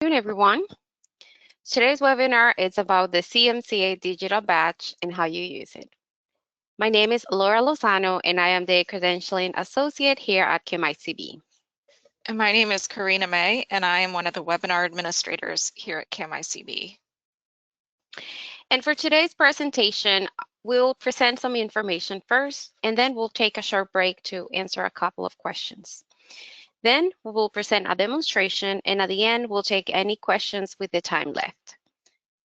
afternoon, everyone. Today's webinar is about the CMCA digital badge and how you use it. My name is Laura Lozano, and I am the Credentialing Associate here at CAMICB. And my name is Karina May, and I am one of the webinar administrators here at CAMICB. And for today's presentation, we'll present some information first, and then we'll take a short break to answer a couple of questions. Then we will present a demonstration, and at the end, we'll take any questions with the time left.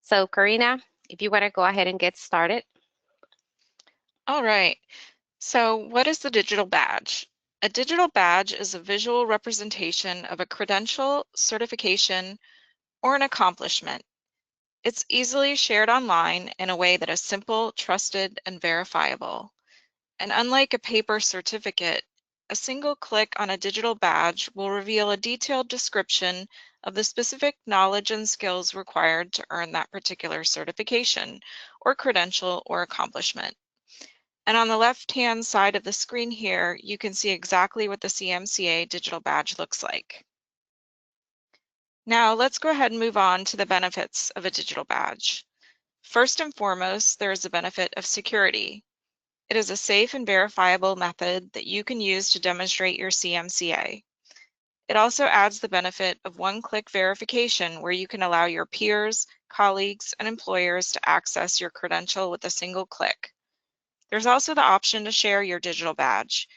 So Karina, if you want to go ahead and get started. All right, so what is the digital badge? A digital badge is a visual representation of a credential, certification, or an accomplishment. It's easily shared online in a way that is simple, trusted, and verifiable. And unlike a paper certificate, a single click on a digital badge will reveal a detailed description of the specific knowledge and skills required to earn that particular certification or credential or accomplishment. And on the left-hand side of the screen here, you can see exactly what the CMCA digital badge looks like. Now let's go ahead and move on to the benefits of a digital badge. First and foremost, there is the benefit of security. It is a safe and verifiable method that you can use to demonstrate your CMCA. It also adds the benefit of one-click verification where you can allow your peers, colleagues, and employers to access your credential with a single click. There's also the option to share your digital badge.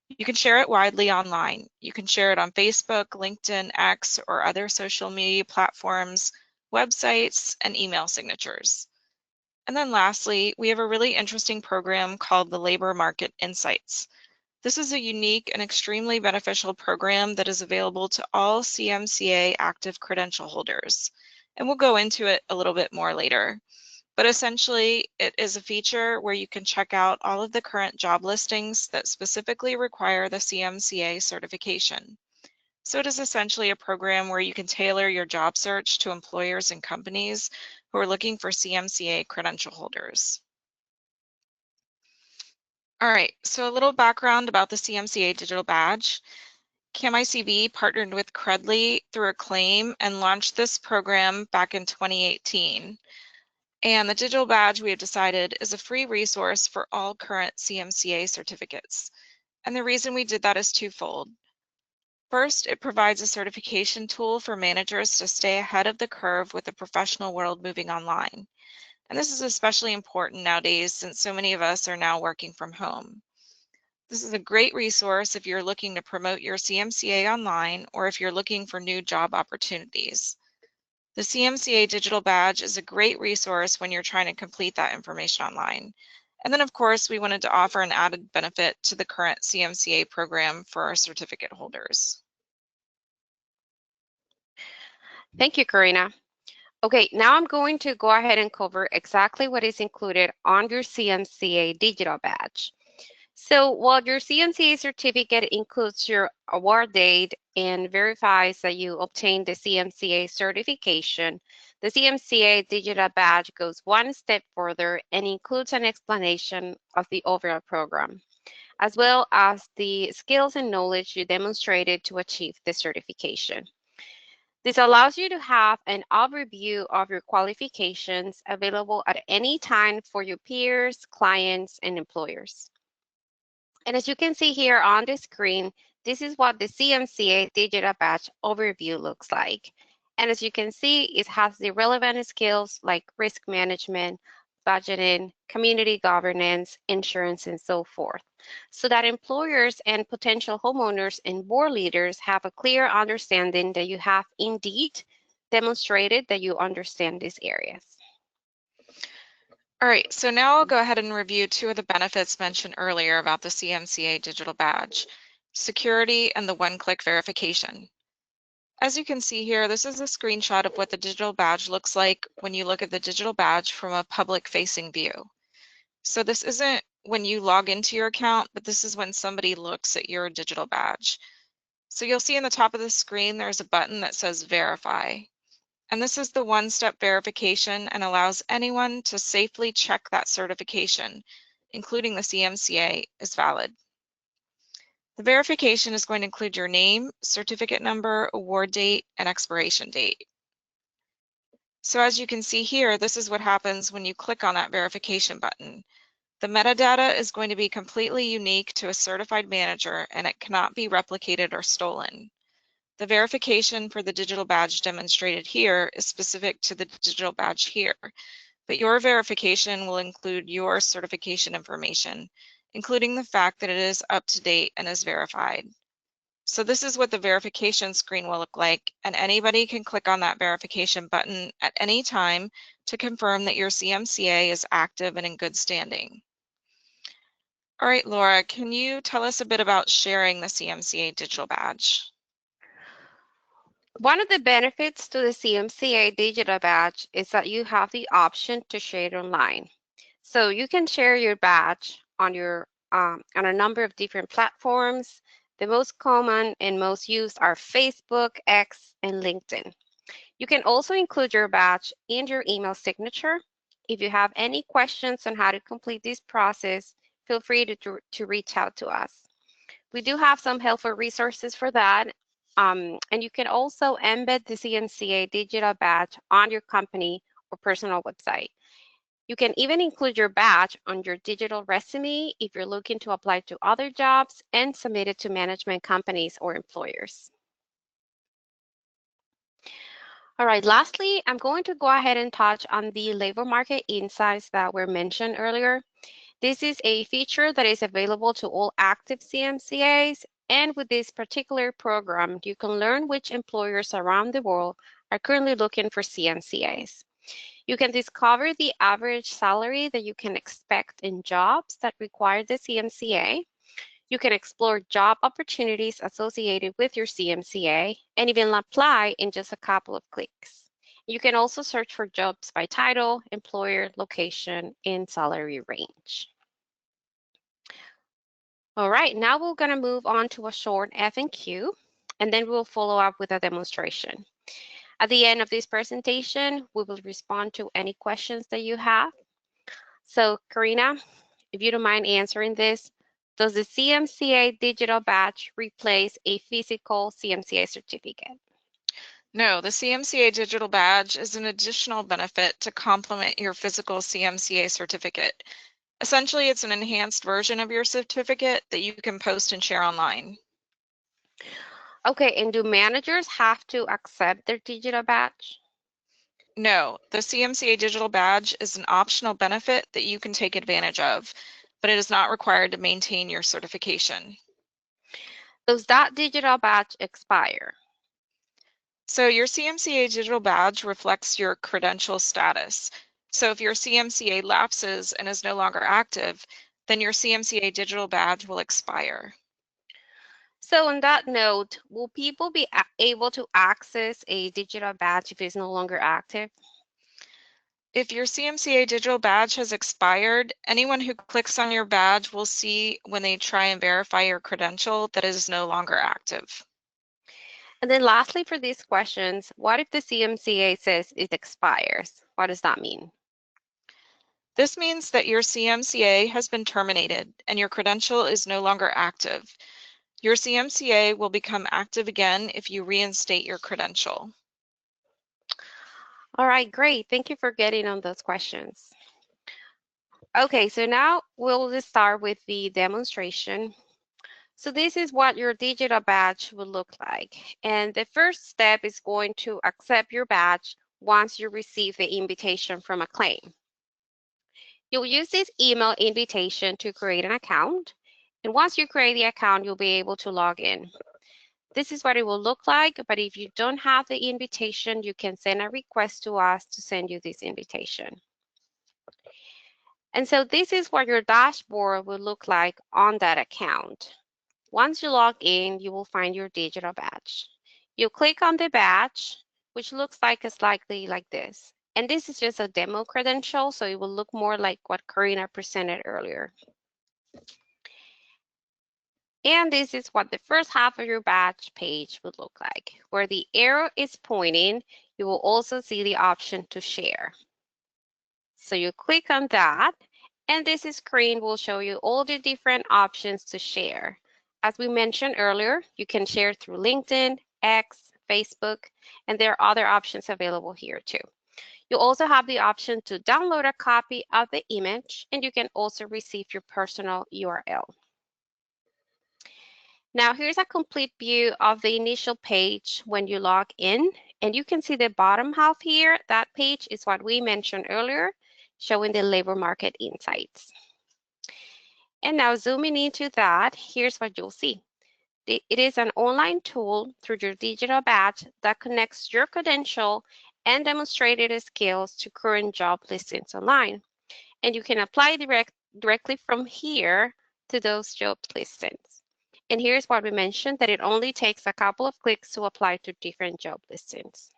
You can share it widely online. You can share it on Facebook, LinkedIn, X, or other social media platforms, websites, and email signatures. And then lastly, we have a really interesting program called the Labor Market Insights. This is a unique and extremely beneficial program that is available to all CMCA active credential holders. And we'll go into it a little bit more later. But essentially, it is a feature where you can check out all of the current job listings that specifically require the CMCA certification. So it is essentially a program where you can tailor your job search to employers and companies who are looking for CMCA credential holders. All right, so a little background about the CMCA digital badge. CAMICB partnered with Credly through a claim and launched this program back in 2018. And the digital badge, we have decided, is a free resource for all current CMCA certificates. And the reason we did that is twofold. First, it provides a certification tool for managers to stay ahead of the curve with the professional world moving online. And this is especially important nowadays since so many of us are now working from home. This is a great resource if you're looking to promote your CMCA online or if you're looking for new job opportunities. The CMCA digital badge is a great resource when you're trying to complete that information online. And then of course, we wanted to offer an added benefit to the current CMCA program for our certificate holders. Thank you, Karina. Okay, now I'm going to go ahead and cover exactly what is included on your CMCA digital badge. So while your CMCA certificate includes your award date and verifies that you obtained the CMCA certification, the CMCA digital badge goes one step further and includes an explanation of the overall program, as well as the skills and knowledge you demonstrated to achieve the certification. This allows you to have an overview of your qualifications available at any time for your peers, clients, and employers. And as you can see here on the screen, this is what the CMCA digital badge overview looks like. And as you can see, it has the relevant skills like risk management, budgeting, community governance, insurance, and so forth, so that employers and potential homeowners and board leaders have a clear understanding that you have indeed demonstrated that you understand these areas. All right, so now I'll go ahead and review two of the benefits mentioned earlier about the CMCA digital badge, security and the one-click verification. As you can see here, this is a screenshot of what the digital badge looks like when you look at the digital badge from a public-facing view. So this isn't when you log into your account, but this is when somebody looks at your digital badge. So you'll see in the top of the screen, there's a button that says verify. And this is the one-step verification and allows anyone to safely check that certification, including the CMCA, is valid. The verification is going to include your name, certificate number, award date, and expiration date. So as you can see here, this is what happens when you click on that verification button. The metadata is going to be completely unique to a certified manager, and it cannot be replicated or stolen. The verification for the digital badge demonstrated here is specific to the digital badge here, but your verification will include your certification information, including the fact that it is up to date and is verified. So this is what the verification screen will look like, and anybody can click on that verification button at any time to confirm that your CMCA is active and in good standing. All right, Laura, can you tell us a bit about sharing the CMCA digital badge? One of the benefits to the CMCA digital badge is that you have the option to share it online. So you can share your badge on on a number of different platforms. The most common and most used are Facebook, X, and LinkedIn. You can also include your badge in your email signature. If you have any questions on how to complete this process, feel free to reach out to us. We do have some helpful resources for that. And you can also embed the CMCA digital badge on your company or personal website. You can even include your badge on your digital resume if you're looking to apply to other jobs and submit it to management companies or employers. All right, lastly, I'm going to go ahead and touch on the labor market insights that were mentioned earlier. This is a feature that is available to all active CMCAs, and with this particular program, you can learn which employers around the world are currently looking for CMCAs. You can discover the average salary that you can expect in jobs that require the CMCA. You can explore job opportunities associated with your CMCA and even apply in just a couple of clicks. You can also search for jobs by title, employer, location, and salary range. All right, now we're going to move on to a short FAQ, and then we'll follow up with a demonstration. At the end of this presentation, we will respond to any questions that you have. So, Karina, if you don't mind answering this, does the CMCA digital badge replace a physical CMCA certificate? No, the CMCA digital badge is an additional benefit to complement your physical CMCA certificate. Essentially, it's an enhanced version of your certificate that you can post and share online. Okay, and do managers have to accept their digital badge? No, the CMCA digital badge is an optional benefit that you can take advantage of, but it is not required to maintain your certification. Does that digital badge expire? So your CMCA digital badge reflects your credential status. So if your CMCA lapses and is no longer active, then your CMCA digital badge will expire. So on that note, will people be able to access a digital badge if it's no longer active? If your CMCA digital badge has expired, anyone who clicks on your badge will see when they try and verify your credential that it is no longer active. And then lastly for these questions, what if the CMCA says it expires? What does that mean? This means that your CMCA has been terminated and your credential is no longer active. Your CMCA will become active again if you reinstate your credential. All right, great. Thank you for getting on those questions. Okay, so now we'll just start with the demonstration. So this is what your digital badge will look like. And the first step is going to accept your badge once you receive the invitation from a claim. You'll use this email invitation to create an account. And once you create the account, you'll be able to log in. This is what it will look like, but if you don't have the invitation, you can send a request to us to send you this invitation. And so this is what your dashboard will look like on that account. Once you log in, you will find your digital badge. You click on the badge, which looks like slightly like this. And this is just a demo credential, so it will look more like what Karina presented earlier. And this is what the first half of your badge page would look like. Where the arrow is pointing, you will also see the option to share. So you click on that, and this screen will show you all the different options to share. As we mentioned earlier, you can share through LinkedIn, X, Facebook, and there are other options available here too. You also have the option to download a copy of the image, and you can also receive your personal URL. Now here's a complete view of the initial page when you log in, and you can see the bottom half here. That page is what we mentioned earlier, showing the labor market insights. And now zooming into that, here's what you'll see. It is an online tool through your digital badge that connects your credential and demonstrated skills to current job listings online. And you can apply directly from here to those job listings. And here's what we mentioned, that it only takes a couple of clicks to apply to different job listings.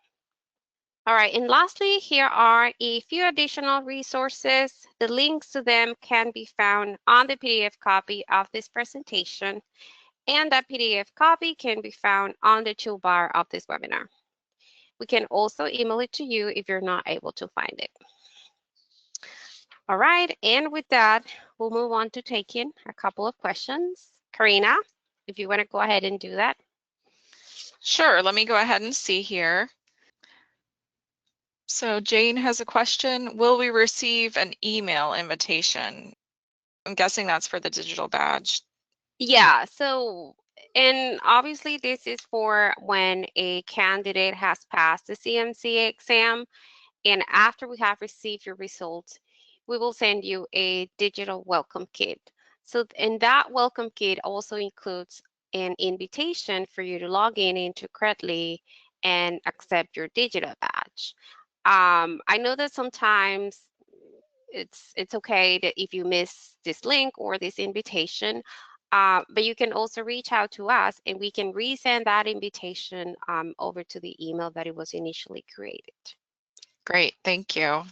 All right, and lastly, here are a few additional resources. The links to them can be found on the PDF copy of this presentation, and that PDF copy can be found on the toolbar of this webinar. We can also email it to you if you're not able to find it. All right, and with that, we'll move on to taking a couple of questions. Karina, if you want to go ahead and do that. Sure, let me go ahead and see here. So Jane has a question. Will we receive an email invitation? I'm guessing that's for the digital badge. Yeah, so, and obviously this is for when a candidate has passed the CMCA exam, and after we have received your results, we will send you a digital welcome kit. So, and that welcome kit also includes an invitation for you to log in into Credly and accept your digital badge. I know that sometimes it's okay that if you miss this link or this invitation, but you can also reach out to us and we can resend that invitation over to the email that it was initially created. Great, thank you.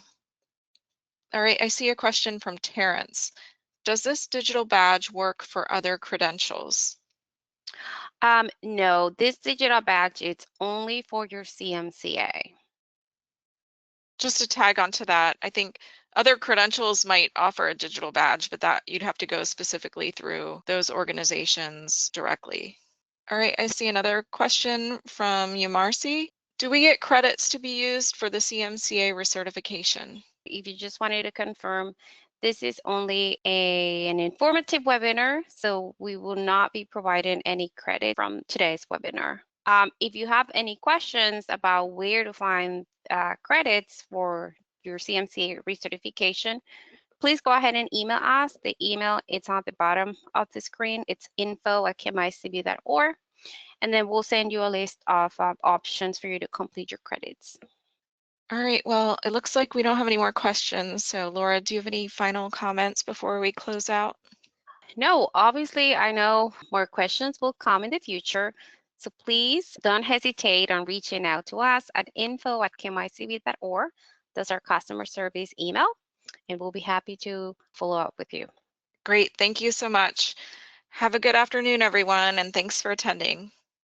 All right, I see a question from Terrence. Does this digital badge work for other credentials? No, this digital badge is only for your CMCA. Just to tag onto that, I think other credentials might offer a digital badge, but that you'd have to go specifically through those organizations directly. All right, I see another question from Yamarsi. Do we get credits to be used for the CMCA recertification? If you just wanted to confirm, this is only an informative webinar, so we will not be providing any credit from today's webinar. If you have any questions about where to find credits for your CMCA recertification, please go ahead and email us. The email is on the bottom of the screen. It's info@camicb.org, and then we'll send you a list of options for you to complete your credits. All right, well, it looks like we don't have any more questions. So Laura, do you have any final comments before we close out? No, obviously, I know more questions will come in the future. So please don't hesitate on reaching out to us at info@camicb.org. That's our customer service email, and we'll be happy to follow up with you. Great, thank you so much. Have a good afternoon, everyone, and thanks for attending.